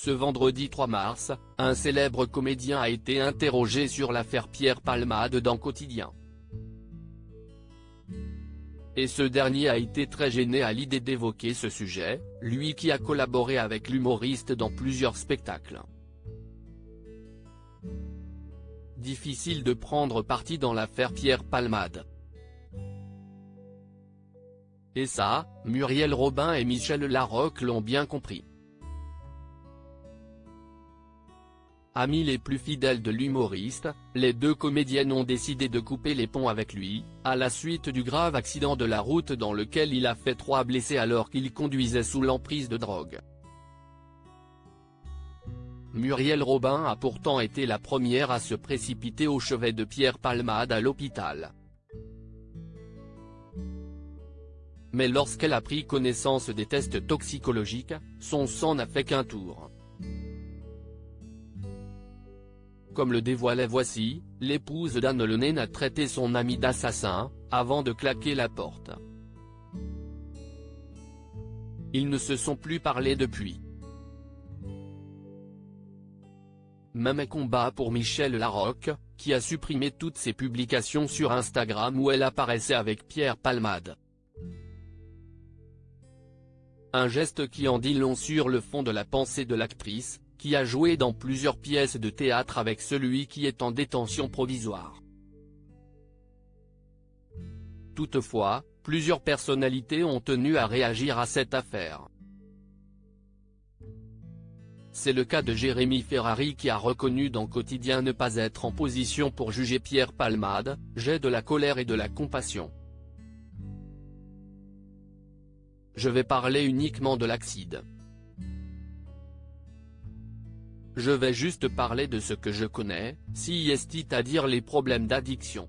Ce vendredi 3 mars, un célèbre comédien a été interrogé sur l'affaire Pierre Palmade dans Quotidien. Et ce dernier a été très gêné à l'idée d'évoquer ce sujet, lui qui a collaboré avec l'humoriste dans plusieurs spectacles. Difficile de prendre parti dans l'affaire Pierre Palmade. Et ça, Muriel Robin et Michel Larocque l'ont bien compris. Amis les plus fidèles de l'humoriste, les deux comédiennes ont décidé de couper les ponts avec lui, à la suite du grave accident de la route dans lequel il a fait 3 blessés alors qu'il conduisait sous l'emprise de drogue. Muriel Robin a pourtant été la première à se précipiter au chevet de Pierre Palmade à l'hôpital. Mais lorsqu'elle a pris connaissance des tests toxicologiques, son sang n'a fait qu'un tour. Comme le dévoilait Voici, l'épouse d'Anne Le Nain a traité son ami d'assassin, avant de claquer la porte. Ils ne se sont plus parlé depuis. Même combat pour Michel Larocque, qui a supprimé toutes ses publications sur Instagram où elle apparaissait avec Pierre Palmade. Un geste qui en dit long sur le fond de la pensée de l'actrice, qui a joué dans plusieurs pièces de théâtre avec celui qui est en détention provisoire. Toutefois, plusieurs personnalités ont tenu à réagir à cette affaire. C'est le cas de Jérémy Ferrari qui a reconnu dans Quotidien ne pas être en position pour juger Pierre Palmade, « J'ai de la colère et de la compassion. Je vais parler uniquement de l'accident. Je vais juste parler de ce que je connais, c'est-à-dire les problèmes d'addiction.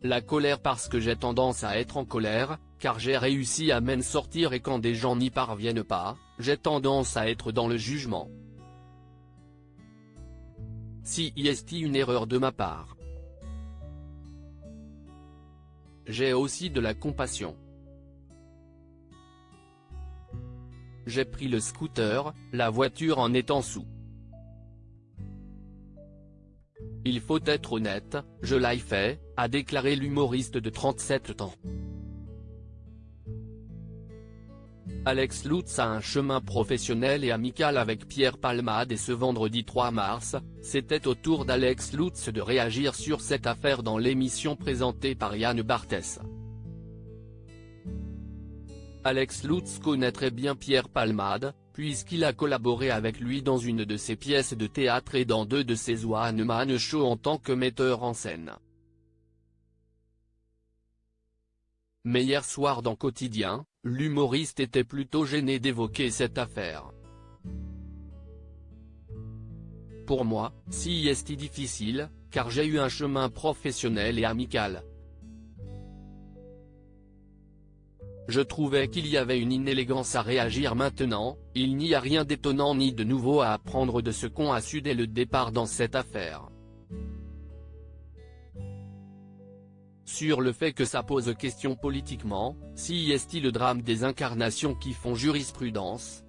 La colère parce que j'ai tendance à être en colère, car j'ai réussi à m'en sortir et quand des gens n'y parviennent pas, j'ai tendance à être dans le jugement. C'est une erreur de ma part. J'ai aussi de la compassion. J'ai pris le scooter, la voiture en étant sous. Il faut être honnête, je l'ai fait, a déclaré l'humoriste de 37 ans. Alex Lutz a un chemin professionnel et amical avec Pierre Palmade et ce vendredi 3 mars, c'était au tour d'Alex Lutz de réagir sur cette affaire dans l'émission présentée par Yann Barthès. Alex Lutz connaît très bien Pierre Palmade, puisqu'il a collaboré avec lui dans une de ses pièces de théâtre et dans 2 de ses one-man shows en tant que metteur en scène. Mais hier soir dans Quotidien, l'humoriste était plutôt gêné d'évoquer cette affaire. Pour moi, c'est difficile, car j'ai eu un chemin professionnel et amical. Je trouvais qu'il y avait une inélégance à réagir maintenant, il n'y a rien d'étonnant ni de nouveau à apprendre de ce qu'ont a su dès le départ dans cette affaire. Sur le fait que ça pose question politiquement, c'est le drame des incarnations qui font jurisprudence.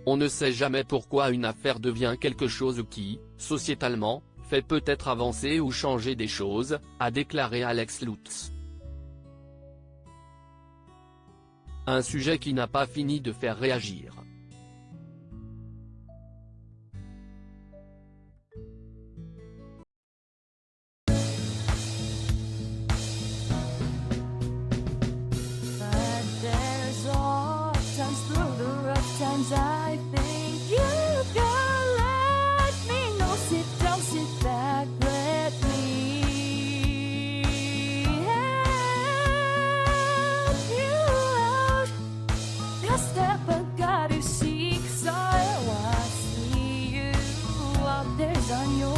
On ne sait jamais pourquoi une affaire devient quelque chose qui, sociétalement, fait peut-être avancer ou changer des choses, a déclaré Alex Lutz. Un sujet qui n'a pas fini de faire réagir. I think you can let me know. Sit down, sit back, let me help you out. Just step back, gotta seek, so I see you out there's on your